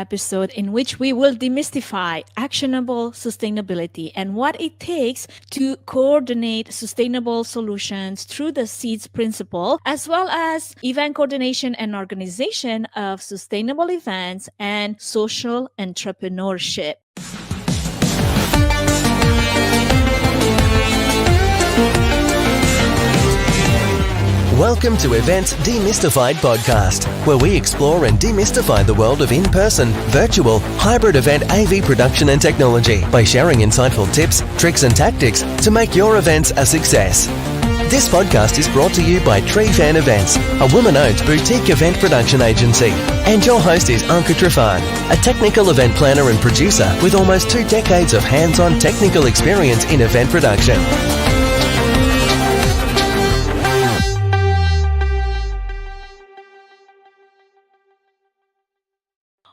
episode in which we will demystify actionable sustainability and what it takes to coordinate sustainable solutions through the SEEDS principle, as well as event coordination and organization of sustainable events and social entrepreneurship. Welcome to Events Demystified podcast, where we explore and demystify the world of in-person, virtual, hybrid event AV production and technology by sharing insightful tips, tricks and tactics to make your events a success. This podcast is brought to you by Trifan Events, a woman-owned boutique event production agency. And your host is Anca Trifan, a technical event planner and producer with almost 2 decades of hands-on technical experience in event production.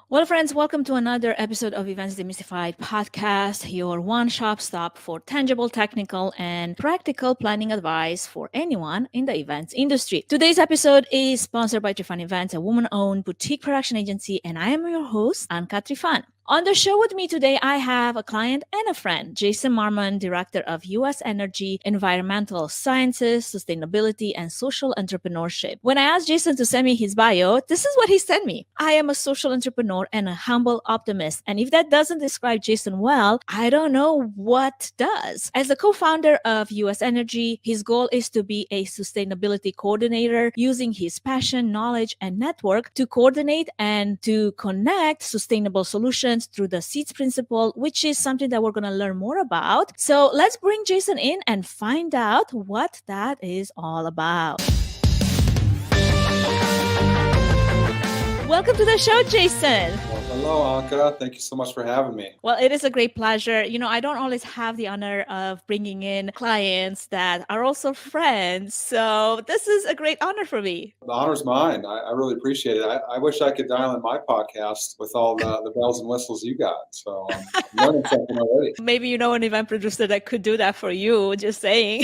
Well, friends, welcome to another episode of Events Demystified podcast, your one-stop stop for tangible, technical, and practical planning advice for anyone in the events industry. Today's episode is sponsored by Trifan Events, a woman-owned boutique production agency, and I am your host, Anca Trifan. On the show with me today, I have a client and a friend, Jason Marmon, Director of U.S. Energy, Environmental Sciences, Sustainability, and Social Entrepreneurship. When I asked Jason to send me his bio, this is what he sent me. I am a social entrepreneur and a humble optimist. And if that doesn't describe Jason well, I don't know what does. As the co-founder of U.S. Energy, his goal is to be a sustainability coordinator using his passion, knowledge, and network to coordinate and to connect sustainable solutions through the SEEDS principle, which is something that we're going to learn more about. So let's bring Jason in and find out what that is all about. Welcome to the show, Jason. Well, hello, Anca. Thank you so much for having me. Well, it is a great pleasure. You know, I don't always have the honor of bringing in clients that are also friends. So this is a great honor for me. The honor's mine. I really appreciate it. I wish I could dial in my podcast with all the bells and whistles you got. So I'm learning something already. Maybe you know an event producer that could do that for you, just saying.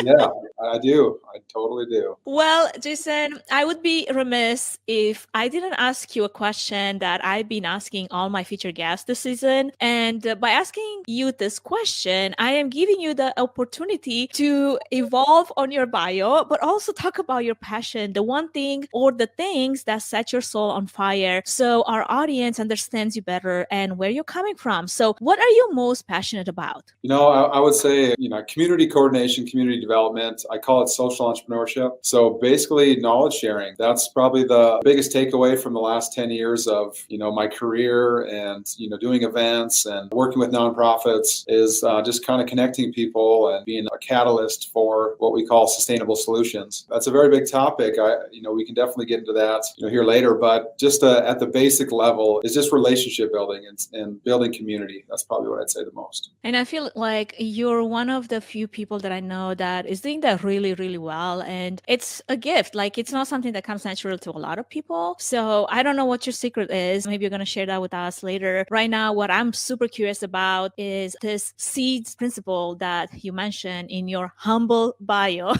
Yeah, I do. I totally do. Well, Jason, I would be remiss if I didn't ask you a question that I've been asking all my featured guests this season. And by asking you this question, I am giving you the opportunity to evolve on your bio, but also talk about your passion, the one thing or the things that set your soul on fire, so our audience understands you better and where you're coming from. So what are you most passionate about? You know, I would say, community coordination, community development. I call it social entrepreneurship. So basically knowledge sharing. That's probably the biggest takeaway from the last 10 years of, my career and, doing events and working with nonprofits is just kind of connecting people and being a catalyst for what we call sustainable solutions. That's a very big topic. We can definitely get into that, here later, but just at the basic level is just relationship building and building community. That's probably what I'd say the most. And I feel like you're one of the few people that I know that is doing that really, really well. And it's a gift. Like, it's not something that comes natural to a lot of people. So I don't know what your secret is. Maybe you're going to share that with us later. Right now, what I'm super curious about is this SEEDS principle that you mentioned in your humble bio.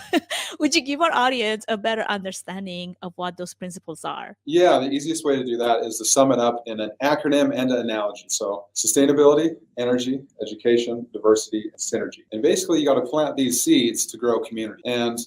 Would you give our audience a better understanding of what those principles are? Yeah, the easiest way to do that is to sum it up in an acronym and an analogy. So sustainability, energy, education, diversity, and synergy. And basically, you got to plant these seeds to grow community. And,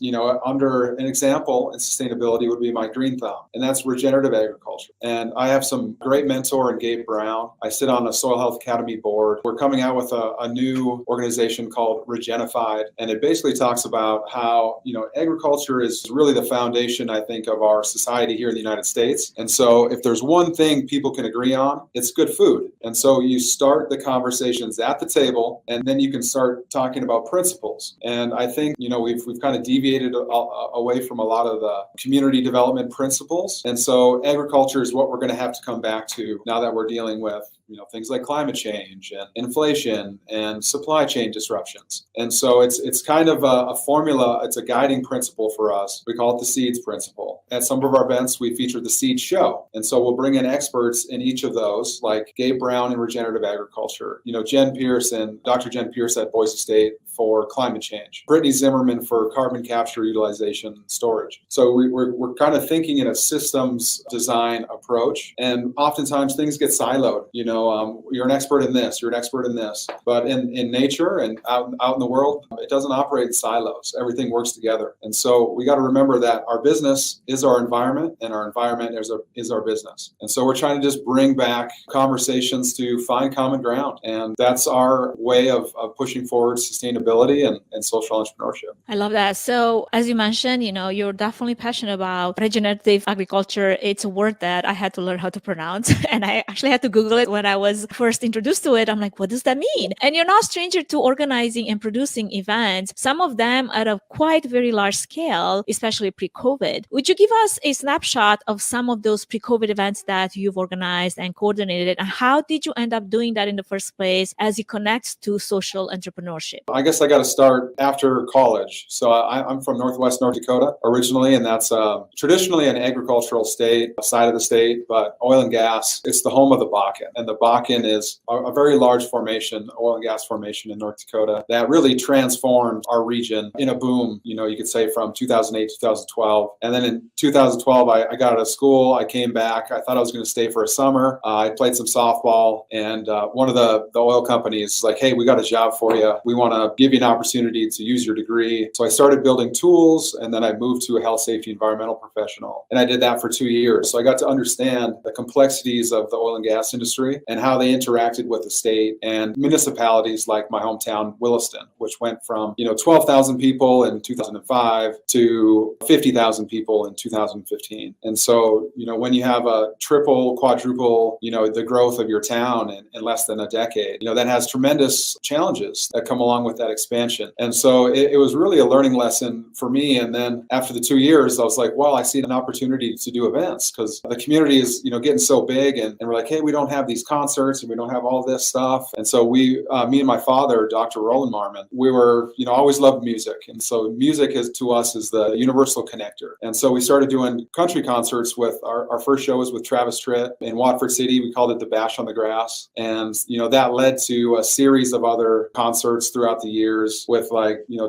under an example in sustainability would be my green thumb, and that's regenerative agriculture. And I have some great mentor in Gabe Brown. I sit on a Soil Health Academy board. We're coming out with a new organization called Regenerative Ag, and it basically talks about how, agriculture is really the foundation, I think, of our society here in the United States. And so if there's one thing people can agree on, it's good food. And so you start the conversations at the table, and then you can start talking about principles. And I think, we've kind of deviated away from a lot of the community development principles. And so agriculture is what we're going to have to come back to now that we're dealing with things like climate change and inflation and supply chain disruptions. And so it's kind of a formula. It's a guiding principle for us. We call it the SEEDS principle. At some of our events, we feature the SEEDS show. And so we'll bring in experts in each of those, like Gabe Brown in regenerative agriculture, Jen Pierce and Dr. Jen Pierce at Boise State for climate change, Brittany Zimmerman for carbon capture, utilization, and storage. So we're kind of thinking in a systems design approach, and oftentimes things get siloed. You're an expert in this, you're an expert in this, but in nature and out in the world, it doesn't operate in silos. Everything works together. And so we got to remember that our business is our environment, and our environment is our business. And so we're trying to just bring back conversations to find common ground, and that's our way of pushing forward sustainability and social entrepreneurship. I love that. So as you mentioned, you're definitely passionate about regenerative agriculture. It's a word that I had to learn how to pronounce. And I actually had to Google it when I was first introduced to it. I'm like, what does that mean? And you're not a stranger to organizing and producing events, some of them at a quite very large scale, especially pre-COVID. Would you give us a snapshot of some of those pre-COVID events that you've organized and coordinated? And how did you end up doing that in the first place as it connects to social entrepreneurship? I guess I got to start after college. So I'm from Northwest North Dakota originally, and that's traditionally an agricultural side of the state, but oil and gas, it's the home of the Bakken. And the Bakken is a very large formation, oil and gas formation in North Dakota that really transformed our region in a boom, you could say from 2008, 2012. And then in 2012, I got out of school. I came back. I thought I was going to stay for a summer. I played some softball, and one of the oil companies was like, hey, we got a job for you. We want to give you an opportunity to use your degree. So I started building tools, and then I moved to a health, safety, environmental professional. And I did that for 2 years. So I got to understand the complexities of the oil and gas industry and how they interacted with the state and municipalities like my hometown, Williston, which went from, 12,000 people in 2005 to 50,000 people in 2015. And so, when you have a triple, quadruple, the growth of your town in less than a decade, that has tremendous challenges that come along with that expansion. And so it was really a learning lesson for me. And then after the 2 years, I was like, well, I see an opportunity to do events because the community is, getting so big, and we're like, hey, we don't have these concerts and we don't have all this stuff. And so me and my father, Dr. Roland Marmon, we were, always loved music. And so music to us is the universal connector. And so we started doing country concerts with our first show was with Travis Tritt in Watford City. We called it the Bash on the Grass. And, that led to a series of other concerts throughout the years with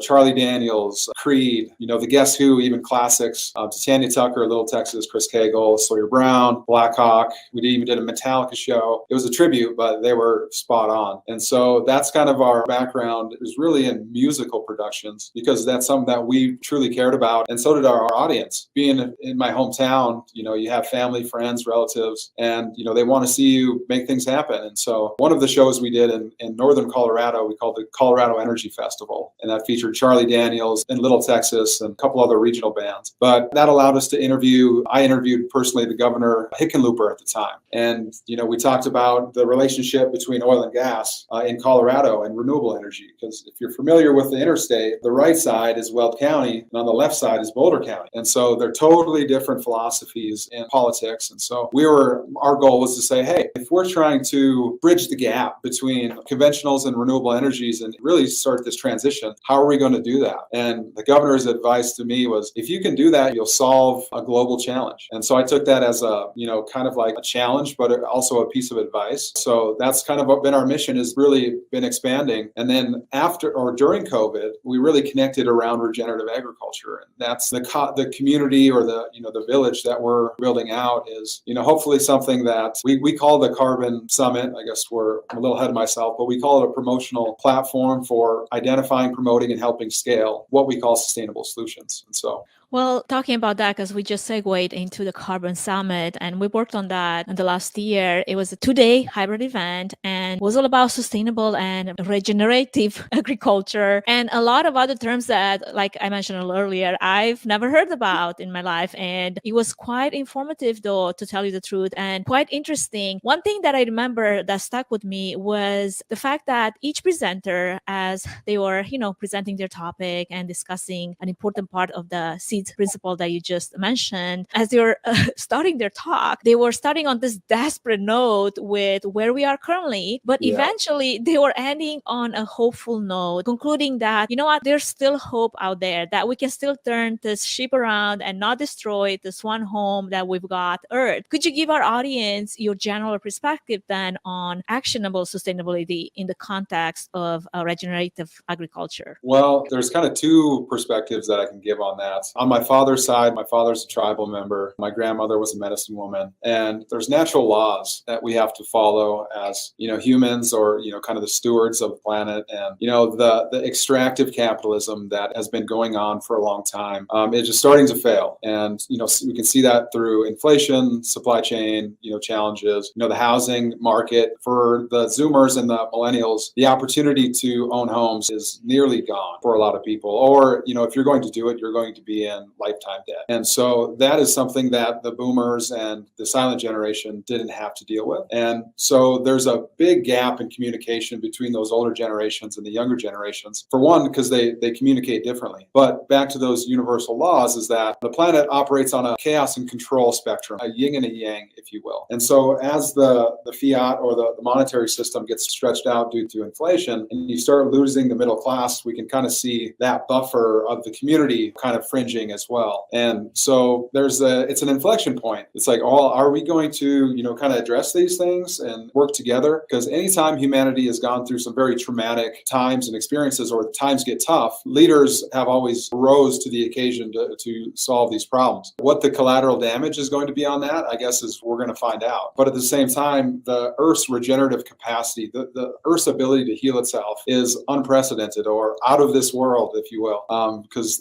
Charlie Daniels, Creed, the Guess Who, even classics, Tanya Tucker, Little Texas, Chris Cagle, Sawyer Brown, Black Hawk. We even did a Metallica show. It was a tribute, but they were spot on. And so that's kind of our background, is really in musical productions, because that's something that we truly cared about. And so did our audience. Being in my hometown, you have family, friends, relatives, and, they want to see you make things happen. And so one of the shows we did in northern Colorado, we called it Colorado Energy Festival. And that featured Charlie Daniels in Little Texas and a couple other regional bands. But that allowed us to I interviewed personally the governor Hickenlooper at the time. And, we talked about the relationship between oil and gas in Colorado and renewable energy. Because if you're familiar with the interstate, the right side is Weld County and on the left side is Boulder County. And so they're totally different philosophies in politics. And so our goal was to say, hey, if we're trying to bridge the gap between conventionals and renewable energies and really start this transition, how are we going to do that? And the governor's advice to me was, if you can do that, you'll solve a global challenge. And so I took that as a, kind of like a challenge, but also a piece of advice. So that's kind of been our mission, has really been expanding. And then after or during COVID, we really connected around regenerative agriculture. And that's the community or the village that we're building out is, hopefully something that we call the Carbon Summit. I guess I'm a little ahead of myself, but we call it a promotional platform for identifying, promoting, and helping scale what we call sustainable solutions. And so Well, talking about that, because we just segued into the Carbon Summit and we worked on that in the last year. It was a 2-day hybrid event and was all about sustainable and regenerative agriculture and a lot of other terms that, like I mentioned earlier, I've never heard about in my life. And it was quite informative, though, to tell you the truth, and quite interesting. One thing that I remember that stuck with me was the fact that each presenter, as they were, presenting their topic and discussing an important part of the seeds principle that you just mentioned, as they were starting their talk, they were starting on this desperate note with where we are currently, but eventually they were ending on a hopeful note, concluding that, you know what, there's still hope out there, that we can still turn this ship around and not destroy this one home that we've got, Earth. Could you give our audience your general perspective then on actionable sustainability in the context of regenerative agriculture? Well, there's kind of two perspectives that I can give on that. On my father's side, my father's a tribal member. My grandmother was a medicine woman. And there's natural laws that we have to follow as, humans, or, kind of the stewards of the planet. And, the extractive capitalism that has been going on for a long time is just starting to fail. And, we can see that through inflation, supply chain, challenges, the housing market. For the Zoomers and the millennials, the opportunity to own homes is nearly gone for a lot of people. Or, if you're going to do it, you're going to be in lifetime debt. And so that is something that the boomers and the silent generation didn't have to deal with. And so there's a big gap in communication between those older generations and the younger generations. For one, because they communicate differently. But back to those universal laws is that the planet operates on a chaos and control spectrum, a yin and a yang, if you will. And so as the fiat or the monetary system gets stretched out due to inflation, and you start losing the middle class, we can kind of see that buffer of the community kind of fringing as well. And so it's an inflection point. It's like, are we going to, kind of address these things and work together? Because anytime humanity has gone through some very traumatic times and experiences, or times get tough, leaders have always rose to the occasion to solve these problems. What the collateral damage is going to be on that, I guess, is we're going to find out. But at the same time, the Earth's regenerative capacity, the Earth's ability to heal itself is unprecedented, or out of this world, if you will, because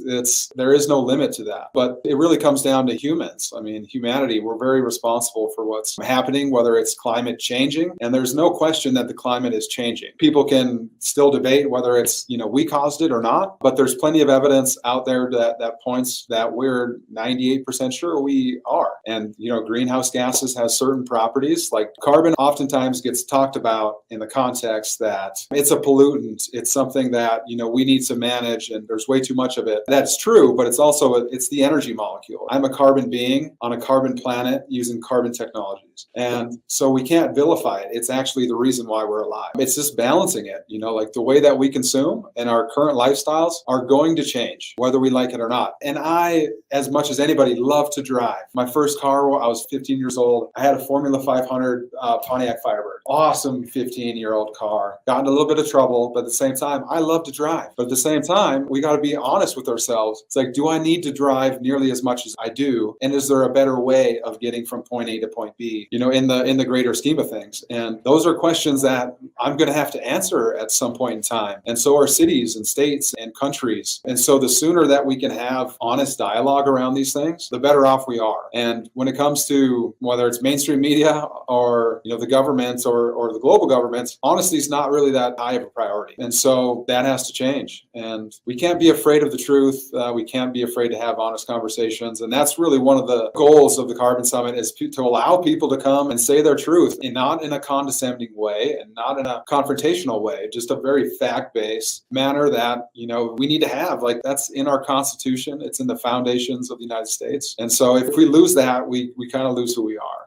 there is no limit to that. But it really comes down to humans. I mean, humanity, we're very responsible for what's happening, whether it's climate changing. And there's no question that the climate is changing. People can still debate whether it's, we caused it or not, but there's plenty of evidence out there that points that we're 98% sure we are. And, greenhouse gases has certain properties, like carbon oftentimes gets talked about in the context that it's a pollutant. It's something that, we need to manage, and there's way too much of it. That's true, but it's the energy molecule. I'm a carbon being on a carbon planet using carbon technologies. And so we can't vilify it. It's actually the reason why we're alive. It's just balancing it, like the way that we consume and our current lifestyles are going to change, whether we like it or not. And I, as much as anybody, love to drive. My first car, I was 15 years old. I had a Formula 500 Pontiac Firebird. Awesome 15-year-old car. Got in a little bit of trouble, but at the same time, I love to drive. But at the same time, we got to be honest with ourselves. It's like, do I need to drive nearly as much as I do? And is there a better way of getting from point A to point B, in the greater scheme of things? And those are questions that I'm going to have to answer at some point in time. And so are cities and states and countries. And so the sooner that we can have honest dialogue around these things, the better off we are. And when it comes to whether it's mainstream media or, the governments or the global governments, honesty is not really that high of a priority. And so that has to change. And we can't be afraid of the truth. We can't be afraid to have honest conversations. And that's really one of the goals of the Carbon Summit, is to allow people to come and say their truth, and not in a condescending way and not in a confrontational way, just a very fact-based manner that, we need to have. Like, that's in our Constitution. It's in the foundations of the United States. And so if we lose that, we kind of lose who we are.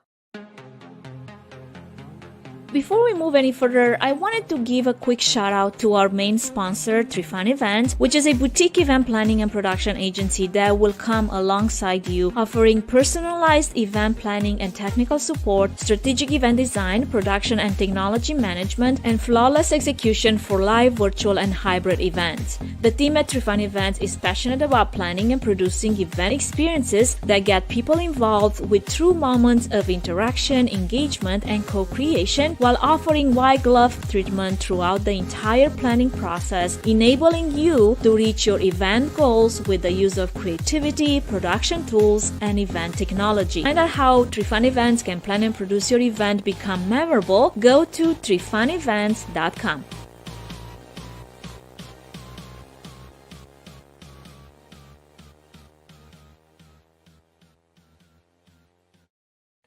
Before we move any further, I wanted to give a quick shout out to our main sponsor, Trifan Events, which is a boutique event planning and production agency that will come alongside you, offering personalized event planning and technical support, strategic event design, production and technology management, and flawless execution for live, virtual, and hybrid events. The team at Trifan Events is passionate about planning and producing event experiences that get people involved with true moments of interaction, engagement, and co-creation, while offering white glove treatment throughout the entire planning process, enabling you to reach your event goals with the use of creativity, production tools, and event technology. Find out how Trifan Events can plan and produce your event become memorable. Go to trifanevents.com.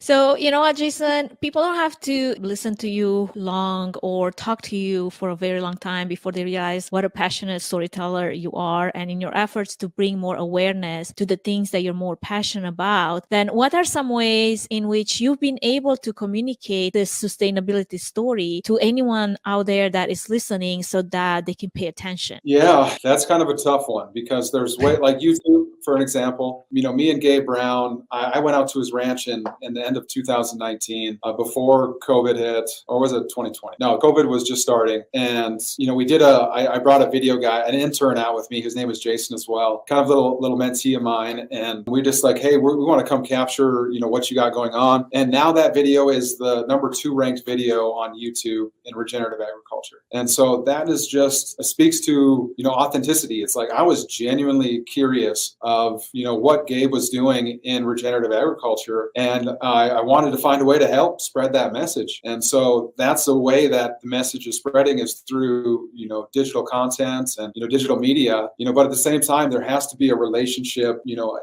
So, you know what, Jason? People don't have to listen to you long or talk to you for a very long time before they realize what a passionate storyteller you are. And in your efforts to bring more awareness to the things that you're more passionate about, then what are some ways in which you've been able to communicate this sustainability story to anyone out there that is listening so that they can pay attention? Yeah, that's kind of a tough one because there's way like YouTube, for an example. Me and Gabe Brown, I went out to his ranch in the end of 2019 before COVID hit, or was it 2020? No, COVID was just starting. And, we did I brought a video guy, an intern out with me. His name was Jason as well, kind of little mentee of mine. And we just like, hey, we want to come capture, what you got going on. And now that video is the #2 ranked video on YouTube in regenerative agriculture. And so that is just speaks to, authenticity. It's like I was genuinely curious of, what Gabe was doing in regenerative agriculture. And I wanted to find a way to help spread that message. And so that's the way that the message is spreading is through, digital content and, digital media, but at the same time, there has to be a relationship,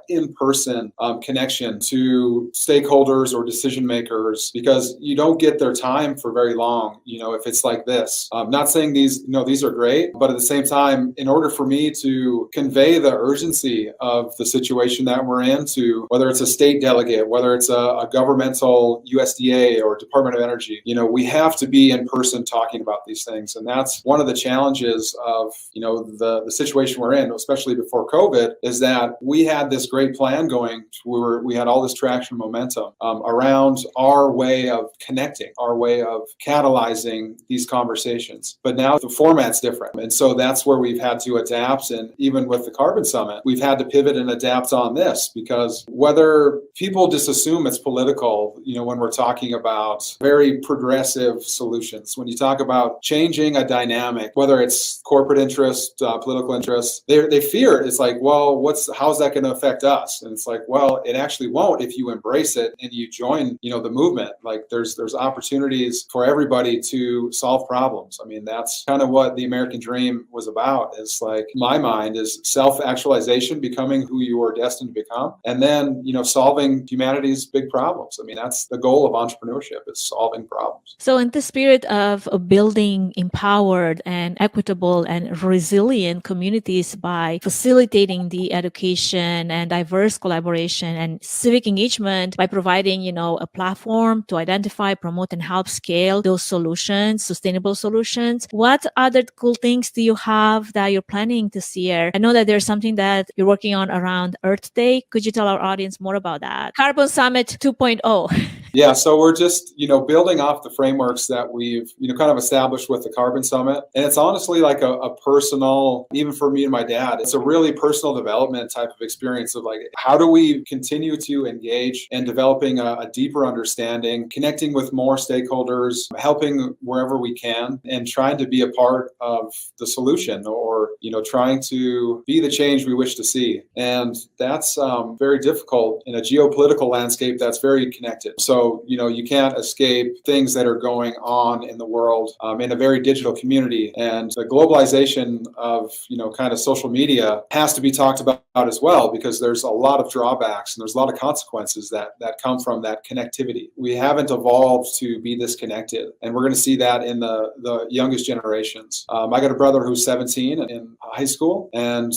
in-person connection to stakeholders or decision makers, because you don't get their time for very long, if it's like this. I'm not saying these are great, but at the same time, in order for me to convey the urgency of the situation that we're in to whether it's a state delegate, whether it's a governmental USDA or Department of Energy, we have to be in person talking about these things. And that's one of the challenges of, the situation we're in, especially before COVID, is that we had this great plan going. We had all this traction momentum around our way of connecting, our way of catalyzing these conversations. But now the format's different. And so that's where we've had to adapt. And even with the Carbon Summit, we've had to pivot and adapt on this, because whether people just assume it's political, when we're talking about very progressive solutions, when you talk about changing a dynamic, whether it's corporate interest, political interest, they fear it. It's like, well, how's that going to affect us? And it's like, well, it actually won't if you embrace it and you join, the movement. Like there's opportunities for everybody to solve problems. I mean, that's kind of what the American dream was about. It's like, my mind is self-actualization, becoming who you are destined to become, and then, solving humanity's big problems. I mean, that's the goal of entrepreneurship, is solving problems. So in the spirit of building empowered and equitable and resilient communities by facilitating the education and diverse collaboration and civic engagement by providing, a platform to identify, promote, and help scale those solutions, sustainable solutions, what other cool things do you have that you're planning this year? I know that there's something that you're working on around Earth Day. Could you tell our audience more about that? Carbon Summit 2.0. Yeah, so we're just, building off the frameworks that we've, kind of established with the Carbon Summit. And it's honestly like a personal, even for me and my dad, it's a really personal development type of experience of like, how do we continue to engage in developing a deeper understanding, connecting with more stakeholders, helping wherever we can, and trying to be a part of the solution, or, trying to be the change we wish to see. And that's very difficult in a geopolitical landscape that's very connected. So, you can't escape things that are going on in the world in a very digital community. And the globalization of, kind of social media has to be talked about as well, because there's a lot of drawbacks and there's a lot of consequences that come from that connectivity. We haven't evolved to be this connected. And we're going to see that in the youngest generations. I got a brother who's 17 in high school, and,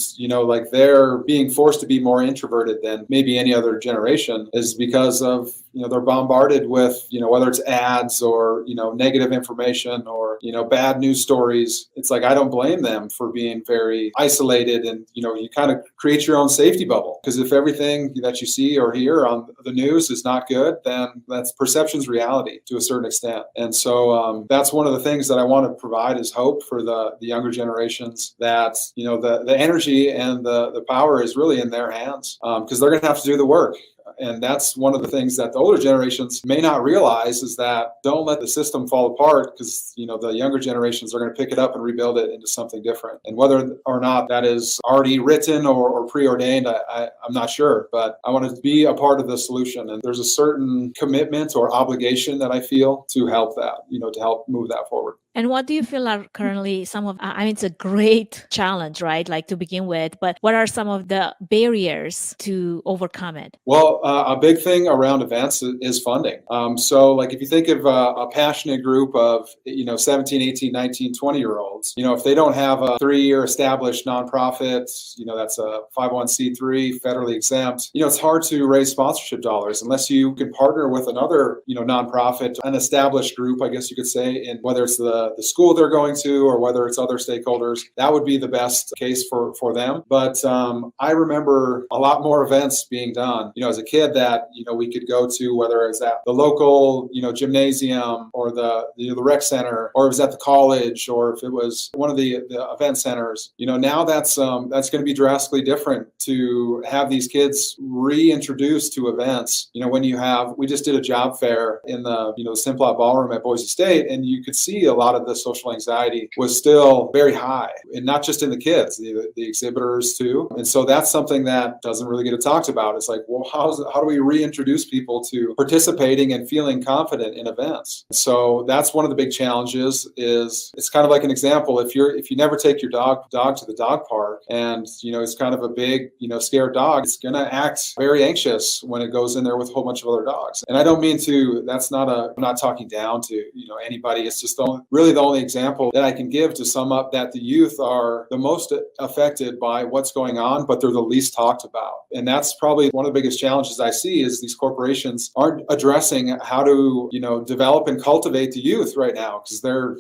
like they're being forced to be more introverted than maybe any other generation, is because of, they're bombarded with, whether it's ads or, negative information or, bad news stories. It's like, I don't blame them for being very isolated, and, you kind of create your own safety bubble, because if everything that you see or hear on the news is not good, then that's perception's reality to a certain extent. And so that's one of the things that I want to provide is hope for the younger generations, that, the energy and the power is really in their hands, because they're going to have to do the work. And that's one of the things that the older generations may not realize, is that don't let the system fall apart, because, the younger generations are going to pick it up and rebuild it into something different. And whether or not that is already written or preordained, I'm not sure, but I want to be a part of the solution. And there's a certain commitment or obligation that I feel to help that, to help move that forward. And what do you feel are currently it's a great challenge, right? Like to begin with, but what are some of the barriers to overcome it? Well, Well, a big thing around events is funding. So like if you think of a passionate group of, 17, 18, 19, 20-year-olds, if they don't have a 3-year established nonprofit, that's a 501c3, federally exempt, it's hard to raise sponsorship dollars unless you can partner with another, nonprofit, an established group, I guess you could say, in whether it's the school they're going to or whether it's other stakeholders. That would be the best case for them. But I remember a lot more events being done, as a kid that, we could go to, whether it's at the local, gymnasium or the rec center, or it was at the college, or if it was one of the event centers. Now that's going to be drastically different to have these kids reintroduced to events. We just did a job fair in the, Simplot Ballroom at Boise State, and you could see a lot of the social anxiety was still very high, and not just in the kids, the exhibitors too. And so that's something that doesn't really get talked about. It's like, well, how do we reintroduce people to participating and feeling confident in events? So that's one of the big challenges. Is it's kind of like an example. If you never take your dog to the dog park, and it's kind of a big scared dog, it's gonna act very anxious when it goes in there with a whole bunch of other dogs. And I don't mean to. I'm not talking down to anybody. It's just really the only example that I can give to sum up that the youth are the most affected by what's going on, but they're the least talked about. And that's probably one of the biggest challenges I see is these corporations aren't addressing how to, develop and cultivate the youth right now, because they're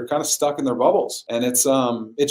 kind of stuck in their bubbles. And it's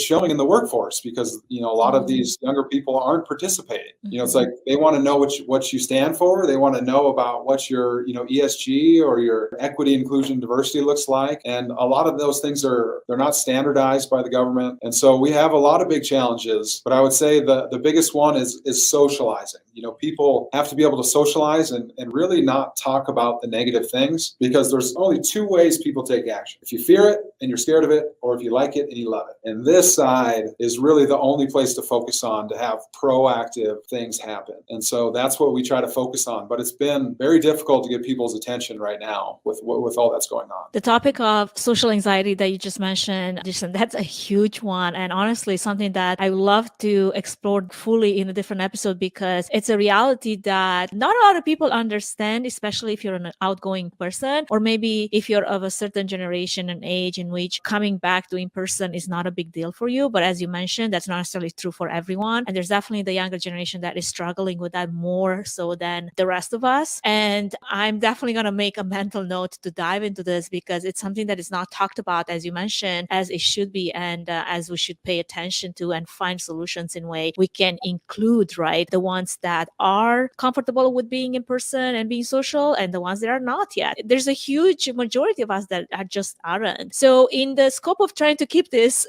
showing in the workforce because, a lot of these younger people aren't participating. It's like they want to know what you stand for. They want to know about what your, ESG or your equity, inclusion, diversity looks like. And a lot of those things they're not standardized by the government. And so we have a lot of big challenges, but I would say the biggest one is socializing. People have to be able to socialize and really not talk about the negative things, because there's only two ways people take action. If you fear it and you're scared of it, or if you like it and you love it. And this side is really the only place to focus on to have proactive things happen. And so that's what we try to focus on. But it's been very difficult to get people's attention right now with all that's going on. The topic of social anxiety that you just mentioned, Jason, that's a huge one. And honestly, something that I would love to explore fully in a different episode, because it's a reality that not a lot of people understand, especially if you're an outgoing person, or maybe if you're of a certain generation and age in which coming back to in person is not a big deal for you. But as you mentioned, that's not necessarily true for everyone. And there's definitely the younger generation that is struggling with that more so than the rest of us. And I'm definitely going to make a mental note to dive into this, because it's something that is not talked about, as you mentioned, as it should be, and as we should pay attention to and find solutions in way we can include, right, the ones that are comfortable with being in person and being social, and the ones that are not yet. There's a huge majority of us that aren't. So in the scope of trying to keep this,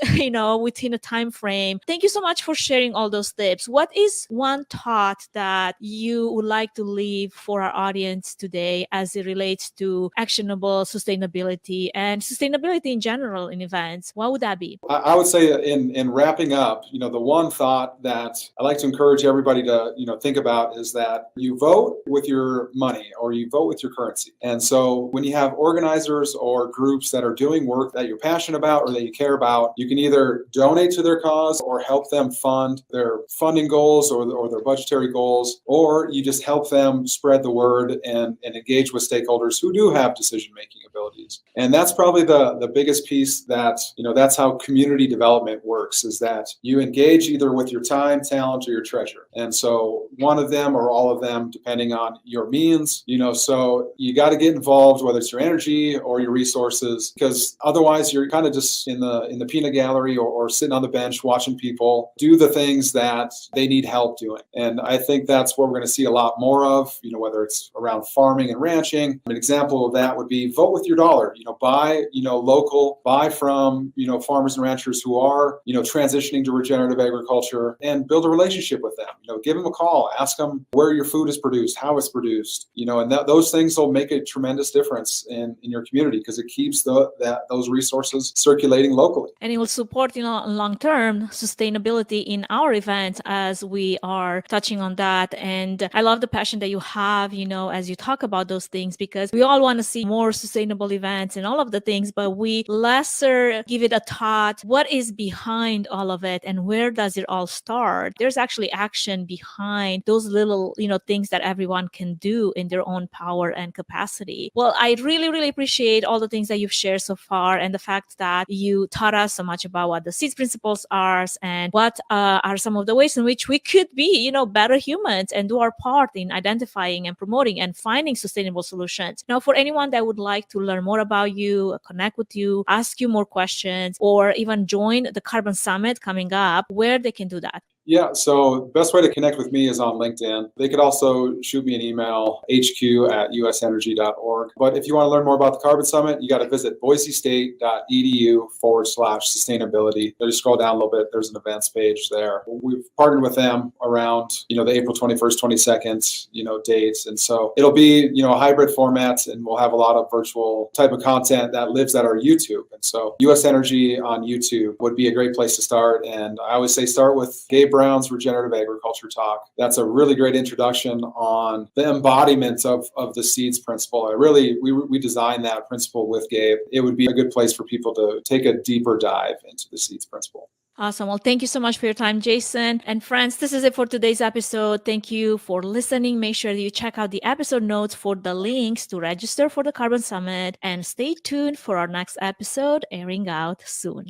within a time frame, thank you so much for sharing all those tips. What is one thought that you would like to leave for our audience today as it relates to actionable sustainability and sustainability in general in events? What would that be? I would say in wrapping up, the one thought that I like to encourage everybody to, think about is that you vote with your money or you vote with your currency. And so when you have organizers or groups that are doing work that you're passionate about or that you care about, you can either donate to their cause or help them fund their funding goals or their budgetary goals, or you just help them spread the word and engage with stakeholders who do have decision-making abilities. And that's probably the biggest piece that, that's how community development works, is that you engage either with your time, talent, or your treasure. And so one of them or all of them, depending on your means, so you got to get involved, whether it's your energy or your resources, because otherwise you're kind of just in the peanut gallery or sitting on the bench watching people do the things that they need help doing. And I think that's what we're going to see a lot more of, whether it's around farming and ranching. An example of that would be vote with your dollar, buy, local, buy from, farmers and ranchers who are, transitioning to regenerative agriculture, and build a relationship with them. Give them a call, ask them where your food is produced, how it's produced, and those things will make a tremendous difference in your community, because it keeps those resources circulating locally. And it will support, long-term sustainability in our events as we are touching on that. And I love the passion that you have, as you talk about those things, because we all want to see more sustainable events and all of the things, but we lesser give it a thought. What is behind all of it and where does it all start? There's actually action behind those little, things that everyone can do in their own power and capacity. Well, I really, really appreciate all the things that you've shared so far, and the fact that you taught us so much about what the SEEDS principles are and what are some of the ways in which we could be, better humans and do our part in identifying and promoting and finding sustainable solutions. Now, for anyone that would like to learn more about you, connect with you, ask you more questions, or even join the Carbon Summit coming up, where they can do that? Yeah, so the best way to connect with me is on LinkedIn. They could also shoot me an email, hq@usenergy.org. But if you want to learn more about the Carbon Summit, you got to visit boisestate.edu/sustainability. Just scroll down a little bit. There's an events page there. We've partnered with them around, the April 21st, 22nd, dates. And so it'll be, a hybrid format, and we'll have a lot of virtual type of content that lives at our YouTube. And so US Energy on YouTube would be a great place to start. And I always say start with Gabe Brown's Regenerative Agriculture Talk. That's a really great introduction on the embodiment of the SEEDS principle. We designed that principle with Gabe. It would be a good place for people to take a deeper dive into the SEEDS principle. Awesome. Well, thank you so much for your time, Jason. And friends, this is it for today's episode. Thank you for listening. Make sure you check out the episode notes for the links to register for the Carbon Summit, and stay tuned for our next episode airing out soon.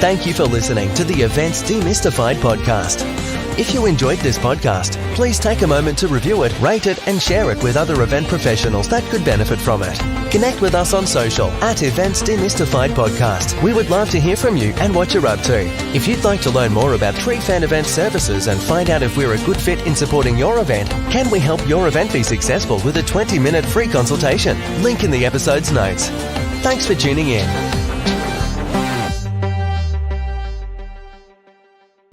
Thank you for listening to the Events Demystified podcast. If you enjoyed this podcast, please take a moment to review it, rate it, and share it with other event professionals that could benefit from it. Connect with us on social at Events Demystified Podcast. We would love to hear from you and what you're up to. If you'd like to learn more about Trifan Event Services and find out if we're a good fit in supporting your event, can we help your event be successful with a 20-minute free consultation? Link in the episode's notes. Thanks for tuning in.